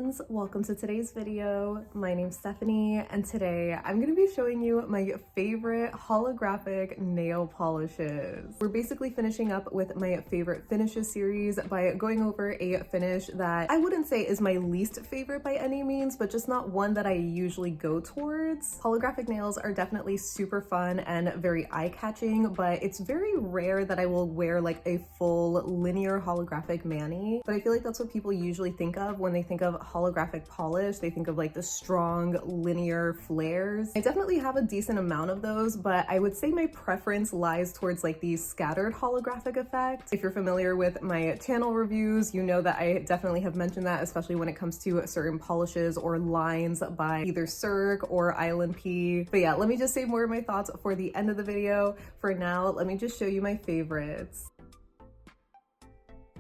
friends, welcome to today's video. My name's Stephanie and today I'm going to be showing you my favorite holographic nail polishes. We're basically finishing up with my favorite finishes series by going over a finish that I wouldn't say is my least favorite by any means, but just not one that I usually go towards. Holographic nails are definitely super fun and very eye-catching, but it's very rare that I will wear like a full linear holographic mani, but I feel like that's what people usually think of when they think of holographic polish. They think of like the strong linear flares. I definitely have a decent amount of those, but I would say my preference lies towards like the scattered holographic effect. If you're familiar with my channel reviews, you know that I definitely have mentioned that, especially when it comes to certain polishes or lines by either Cirque or ILNP. But yeah, let me just save more of my thoughts for the end of the video. For now, let me just show you my favorites.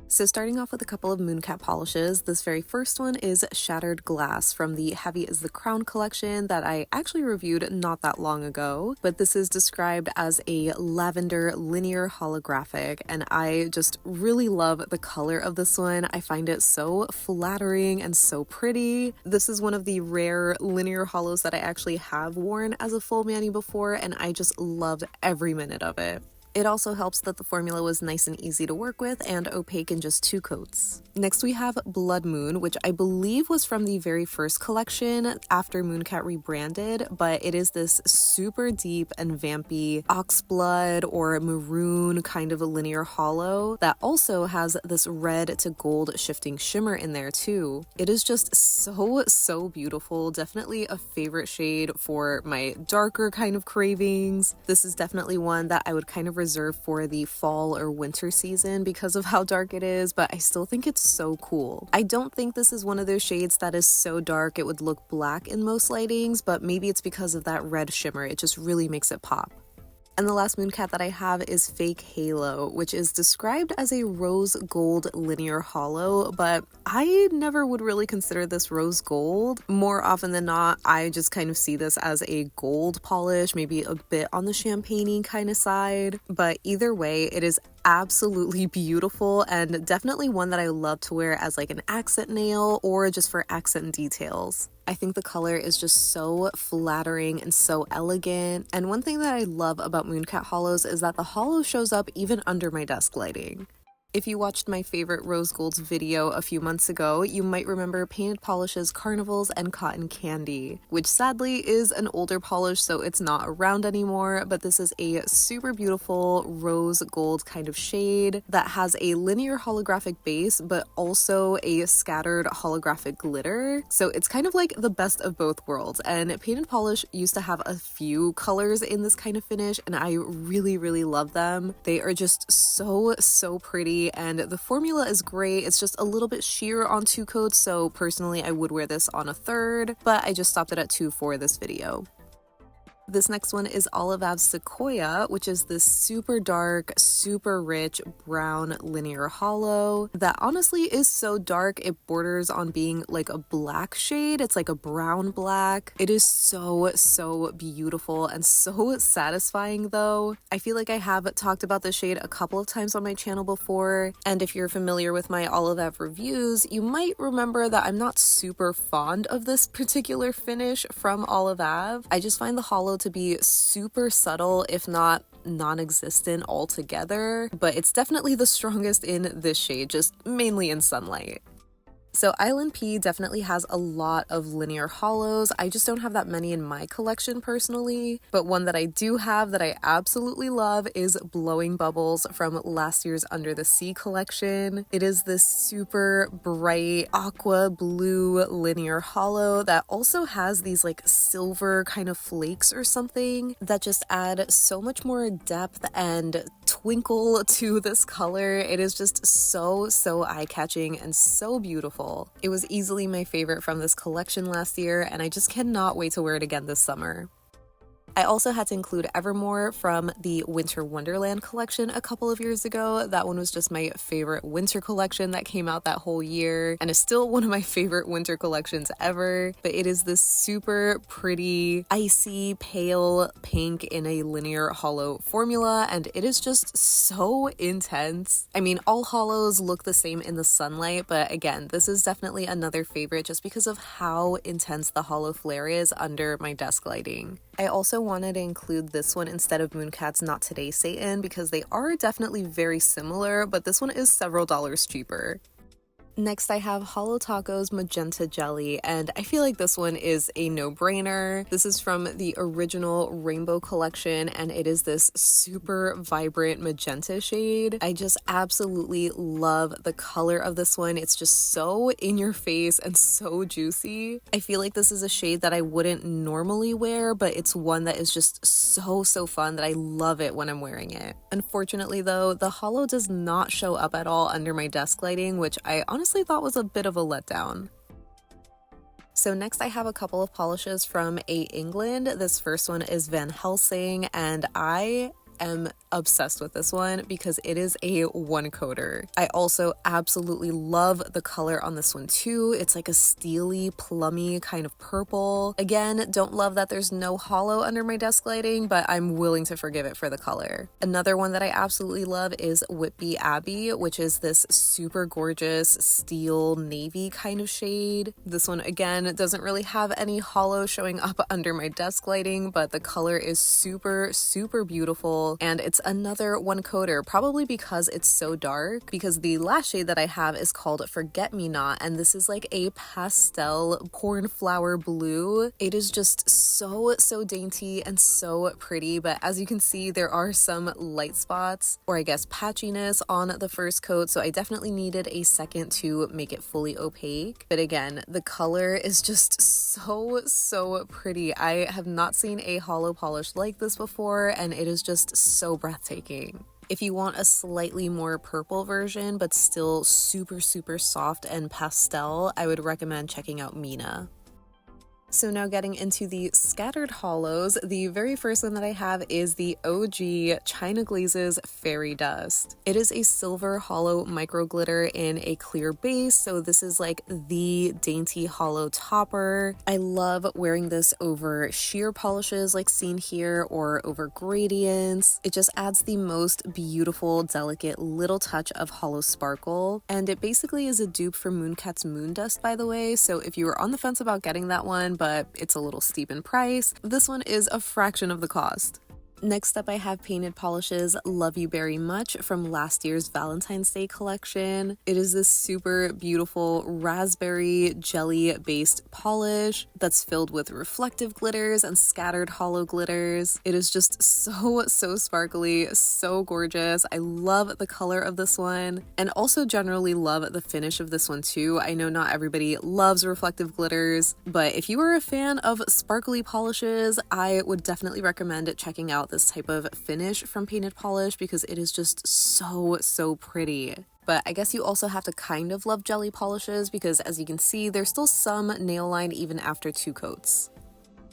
So starting off with a couple of Mooncat polishes, this very first one is Shattered Glass from the Heavy is the Crown collection that I actually reviewed not that long ago, but this is described as a lavender linear holographic, and I just really love the color of this one. I find it so flattering and so pretty. This is one of the rare linear holos that I actually have worn as a full mani before, and I just loved every minute of it. It also helps that the formula was nice and easy to work with and opaque in just 2 coats. Next we have Blood Moon, which I believe was from the very first collection after Mooncat rebranded, but it is this super deep and vampy oxblood or maroon kind of a linear holo that also has this red to gold shifting shimmer in there too. It is just so beautiful, definitely a favorite shade for my darker kind of cravings. This is definitely one that I would kind of reserved for the fall or winter season because of how dark it is, but I still think it's so cool. I don't think this is one of those shades that is so dark it would look black in most lightings, but maybe it's because of that red shimmer. It just really makes it pop. And the last Mooncat that I have is Fake Halo, which is described as a rose gold linear holo, but I never would really consider this rose gold. More often than not, I just kind of see this as a gold polish, maybe a bit on the champagne-y kind of side. But either way, it is absolutely beautiful and definitely one that I love to wear as like an accent nail or just for accent details. I think the color is just so flattering and so elegant. And one thing that I love about Mooncat holos is that the holo shows up even under my desk lighting. If you watched my favorite rose golds video a few months ago, you might remember Painted Polish's Carnivals and Cotton Candy, which sadly is an older polish, so it's not around anymore, but this is a super beautiful rose gold kind of shade that has a linear holographic base, but also a scattered holographic glitter. So it's kind of like the best of both worlds, and Painted Polish used to have a few colors in this kind of finish, and I really love them. They are just so pretty. And the formula is great. It's just a little bit sheer on 2 coats, so personally I would wear this on a 3rd, but I just stopped it at 2 for this video. This next one is Ave Sequoia, which is this super dark, super rich brown linear holo that honestly is so dark it borders on being like a black shade. It's like a brown black. It is so beautiful and so satisfying though. I feel like I have talked about this shade a couple of times on my channel before, and if you're familiar with my Ave reviews, you might remember that I'm not super fond of this particular finish from Ave. I just find the holo to be super subtle, if not non-existent altogether, but it's definitely the strongest in this shade, just mainly in sunlight. So ILNP definitely has a lot of linear holos. I just don't have that many in my collection personally, but one that I do have that I absolutely love is Blowing Bubbles from last year's Under the Sea collection. It is this super bright aqua blue linear holo that also has these like silver kind of flakes or something that just add so much more depth and twinkle to this color. It is just so eye-catching and so beautiful. It was easily my favorite from this collection last year, and I just cannot wait to wear it again this summer. I also had to include Evermore from the Winter Wonderland collection a couple of years ago. That one was just my favorite winter collection that came out that whole year and is still one of my favorite winter collections ever. But it is this super pretty, icy, pale pink in a linear holo formula, and it is just so intense. I mean, all holos look the same in the sunlight, but again, this is definitely another favorite just because of how intense the holo flare is under my desk lighting. I also wanted to include this one instead of Mooncat's Not Today Satan because they are definitely very similar, but this one is several dollars cheaper. Next, I have Holo Taco's Magenta Jelly, and I feel like this one is a no-brainer. This is from the original Rainbow collection, and it is this super vibrant magenta shade. I just absolutely love the color of this one. It's just so in your face and so juicy. I feel like this is a shade that I wouldn't normally wear, but it's one that is just so fun that I love it when I'm wearing it. Unfortunately though, the holo does not show up at all under my desk lighting, which I honestly thought was a bit of a letdown. So next I have a couple of polishes from England. This first one is Van Helsing, and I am obsessed with this one because it is a one coater. I also absolutely love the color on this one too. It's like a steely, plummy kind of purple. Again, don't love that there's no holo under my desk lighting, but I'm willing to forgive it for the color. Another one that I absolutely love is Whitby Abbey, which is this super gorgeous steel navy kind of shade. This one again doesn't really have any holo showing up under my desk lighting, but the color is super beautiful, and it's another one coater, probably because it's so dark, because the last shade that I have is called Forget Me Not, and this is like a pastel cornflower blue. It is just so dainty and so pretty, but as you can see, there are some light spots, or I guess patchiness on the first coat, so I definitely needed a second to make it fully opaque. But again, the color is just so pretty. I have not seen a holo polish like this before, and it is just so breathtaking. If you want a slightly more purple version, but still super soft and pastel, I would recommend checking out Mina. So now getting into the scattered holos, the very first one that I have is the OG China Glaze's Fairy Dust. It is a silver holo micro glitter in a clear base, so this is like the dainty holo topper. I love wearing this over sheer polishes like seen here, or over gradients. It just adds the most beautiful, delicate little touch of holo sparkle, and it basically is a dupe for Mooncat's Moon Dust, by the way, so if you were on the fence about getting that one, but it's a little steep in price, this one is a fraction of the cost. Next up, I have Painted Polish's Love You Very Much from last year's Valentine's Day collection. It is this super beautiful raspberry jelly based polish that's filled with reflective glitters and scattered holo glitters. It is just so sparkly, so gorgeous. I love the color of this one, and also generally love the finish of this one too. I know not everybody loves reflective glitters, but if you are a fan of sparkly polishes, I would definitely recommend checking out this type of finish from Painted Polish because it is just so pretty. But I guess you also have to kind of love jelly polishes because, as you can see, there's still some nail line even after 2 coats.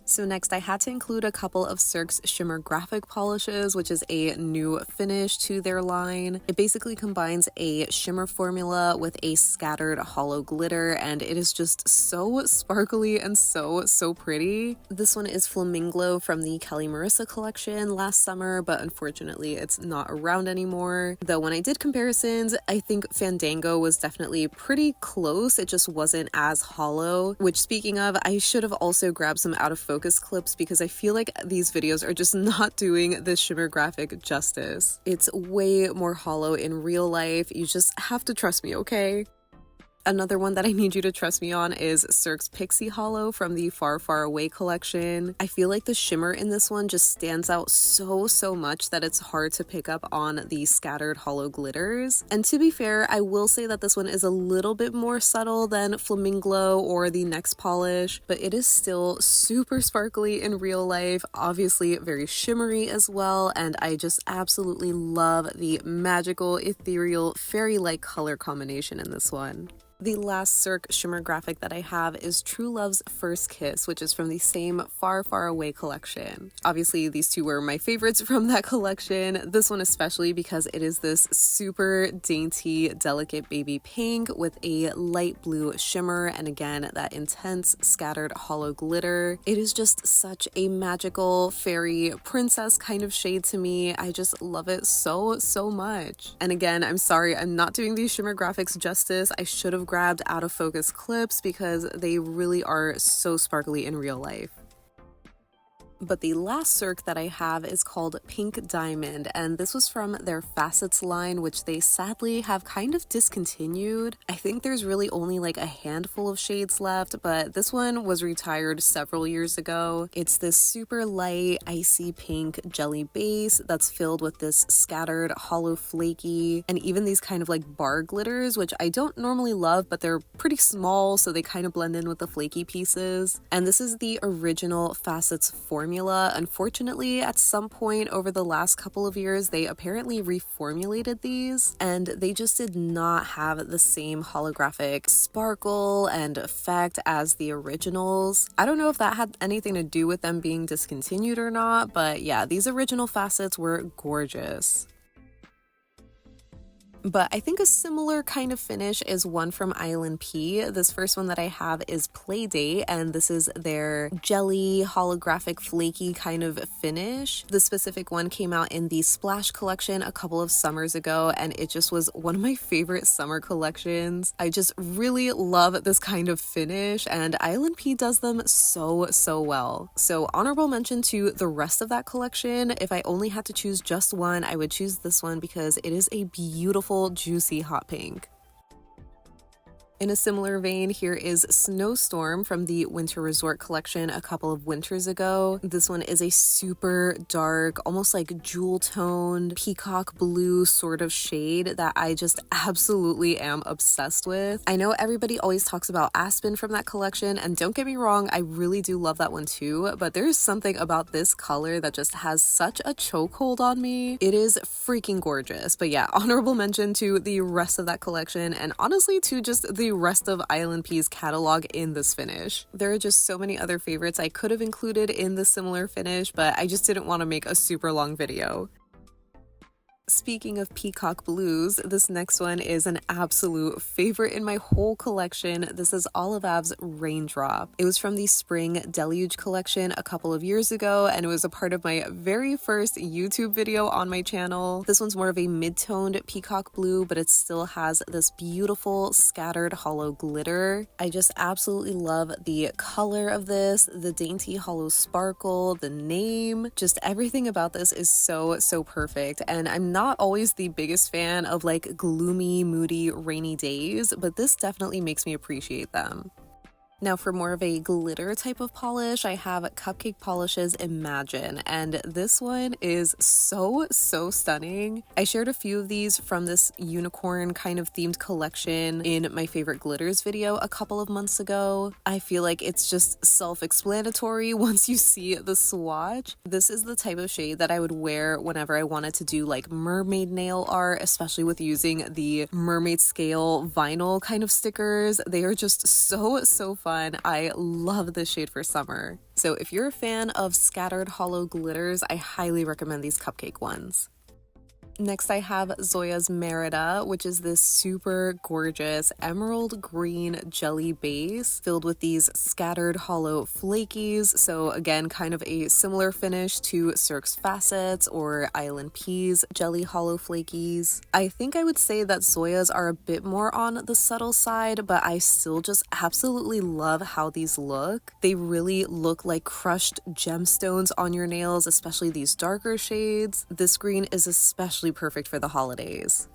So next I had to include a couple of Cirque's Shimmer Graphic polishes, which is a new finish to their line. It basically combines a shimmer formula with a scattered holo glitter, and it is just so sparkly and so pretty. This one is Flaminglow from the Kelly Marissa collection last summer, but unfortunately it's not around anymore. Though when I did comparisons, I think Fandango was definitely pretty close. It just wasn't as holo, which, speaking of, I should have also grabbed some out of focus clips because I feel like these videos are just not doing the shimmer graphic justice. It's way more holo in real life. You just have to trust me, okay? Another one that I need you to trust me on is Cirque's Pixie Holo from the Far Away collection. I feel like the shimmer in this one just stands out so much that it's hard to pick up on the scattered holo glitters. And to be fair, I will say that this one is a little bit more subtle than Flaminglow or the next polish, but it is still super sparkly in real life, obviously very shimmery as well, and I just absolutely love the magical, ethereal, fairy-like color combination in this one. The last Cirque shimmer graphic that I have is True Love's First Kiss, which is from the same Far, Far Away collection. Obviously, these two were my favorites from that collection. This one especially because it is this super dainty, delicate baby pink with a light blue shimmer and again, that intense scattered hollow glitter. It is just such a magical fairy princess kind of shade to me. I just love it so, so much. And again, I'm sorry, I'm not doing these shimmer graphics justice. I should have grabbed out of focus clips because they really are so sparkly in real life. But the last Cirque that I have is called Pink Diamond, and this was from their Facets line, which they sadly have kind of discontinued. I think there's really only like a handful of shades left, but this one was retired several years ago. It's this super light, icy pink jelly base that's filled with this scattered, hollow, flaky, and even these kind of like bar glitters, which I don't normally love, but they're pretty small, so they kind of blend in with the flaky pieces. And this is the original Facets formula. Unfortunately, at some point over the last couple of years, they apparently reformulated these and they just did not have the same holographic sparkle and effect as the originals. I don't know if that had anything to do with them being discontinued or not, but yeah, these original Facets were gorgeous. But I think a similar kind of finish is one from ILNP. This first one that I have is Playdate, and this is their jelly, holographic, flaky kind of finish. The specific one came out in the Splash collection a couple of summers ago, and it just was one of my favorite summer collections. I just really love this kind of finish, and ILNP does them so, so well. So honorable mention to the rest of that collection. If I only had to choose just one, I would choose this one because it is a beautiful juicy hot pink. In a similar vein, here is Snowstorm from the Winter Resort collection a couple of winters ago. This one is a super dark, almost like jewel-toned, peacock blue sort of shade that I just absolutely am obsessed with. I know everybody always talks about Aspen from that collection, and don't get me wrong, I really do love that one too, but there's something about this color that just has such a chokehold on me. It is freaking gorgeous. But yeah, honorable mention to the rest of that collection, and honestly to just the rest of ILNP's catalog in this finish. There are just so many other favorites I could have included in the similar finish, but I just didn't want to make a super long video. Speaking of peacock blues, this next one is an absolute favorite in my whole collection. This is Ave Raindrop. It was from the Spring Deluge collection a couple of years ago, and it was a part of my very first YouTube video on my channel. This one's more of a mid-toned peacock blue, but it still has this beautiful scattered hollow glitter. I just absolutely love the color of this, the dainty hollow sparkle, the name, just everything about this is so, so perfect. And I'm not always the biggest fan of like gloomy, moody, rainy days, but this definitely makes me appreciate them. Now for more of a glitter type of polish, I have Cupcake Polish's Imagine, and this one is so, so stunning. I shared a few of these from this unicorn kind of themed collection in my favorite glitters video a couple of months ago. I feel like it's just self-explanatory once you see the swatch. This is the type of shade that I would wear whenever I wanted to do like mermaid nail art, especially with using the mermaid scale vinyl kind of stickers. They are just so, so fun. I love this shade for summer. So if you're a fan of scattered hollow glitters, I highly recommend these Cupcake ones. Next, I have Zoya Merida, which is this super gorgeous emerald green jelly base filled with these scattered hollow flakies. So again, kind of a similar finish to Cirque's Facets or ILNP's jelly hollow flakies. I think I would say that Zoya's are a bit more on the subtle side, but I still just absolutely love how these look. They really look like crushed gemstones on your nails, especially these darker shades. This green is especially perfect for the holidays.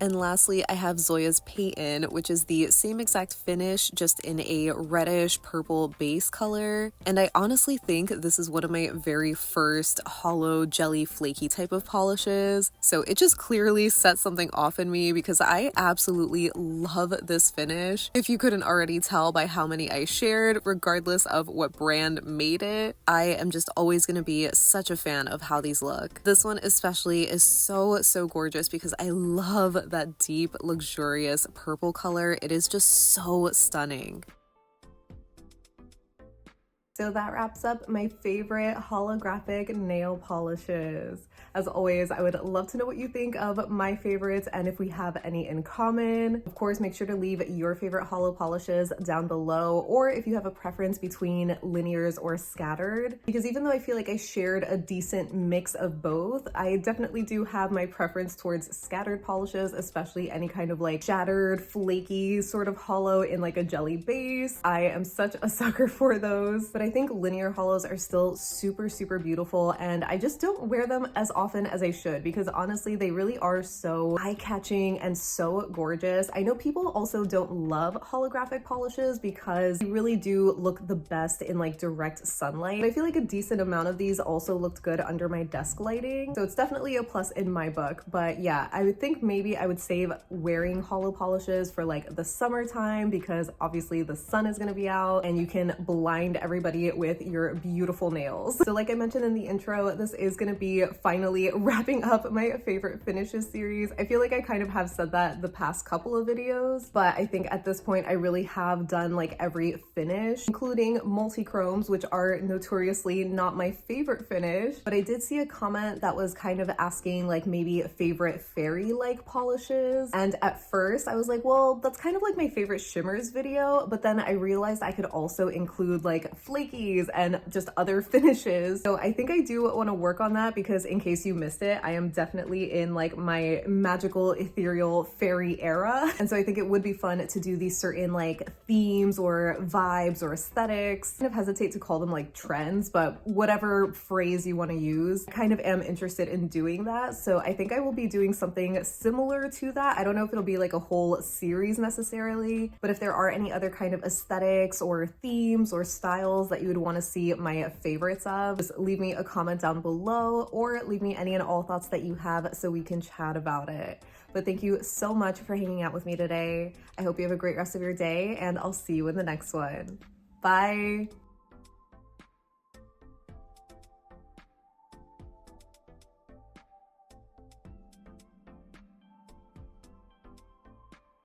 And lastly, I have Zoya Payton, which is the same exact finish, just in a reddish purple base color. And I honestly think this is one of my very first hollow jelly flaky type of polishes. So it just clearly set something off in me because I absolutely love this finish. If you couldn't already tell by how many I shared, regardless of what brand made it, I am just always going to be such a fan of how these look. This one especially is so, so gorgeous because I love that deep, luxurious purple color. It is just so stunning. So that wraps up my favorite holographic nail polishes. As always, I would love to know what you think of my favorites and if we have any in common. Of course, make sure to leave your favorite holo polishes down below, or if you have a preference between linears or scattered. Because even though I feel like I shared a decent mix of both, I definitely do have my preference towards scattered polishes, especially any kind of like shattered, flaky sort of holo in like a jelly base. I am such a sucker for those, but I think linear holos are still super, super beautiful, and I just don't wear them as often as I should because honestly, they really are so eye-catching and so gorgeous. I know people also don't love holographic polishes because they really do look the best in like direct sunlight. I feel like a decent amount of these also looked good under my desk lighting, so it's definitely a plus in my book. But yeah, I would think maybe I would save wearing holo polishes for like the summertime because obviously the sun is gonna be out and you can blind everybody with your beautiful nails. So like I mentioned in the intro, this is gonna be finally wrapping up my favorite finishes series. I feel like I kind of have said that the past couple of videos, but I think at this point I really have done like every finish, including multi-chromes, which are notoriously not my favorite finish. But I did see a comment that was kind of asking like maybe favorite fairy-like polishes. And at first I was like, well, that's kind of like my favorite shimmers video. But then I realized I could also include like flaky and just other finishes. So I think I do want to work on that because in case you missed it, I am definitely in like my magical ethereal fairy era. And so I think it would be fun to do these certain like themes or vibes or aesthetics. I kind of hesitate to call them like trends, but whatever phrase you want to use, I kind of am interested in doing that. So I think I will be doing something similar to that. I don't know if it'll be like a whole series necessarily, but if there are any other kind of aesthetics or themes or styles that you would want to see my favorites of, just leave me a comment down below or leave me any and all thoughts that you have so we can chat about it. But thank you so much for hanging out with me today. I hope you have a great rest of your day and I'll see you in the next one. Bye!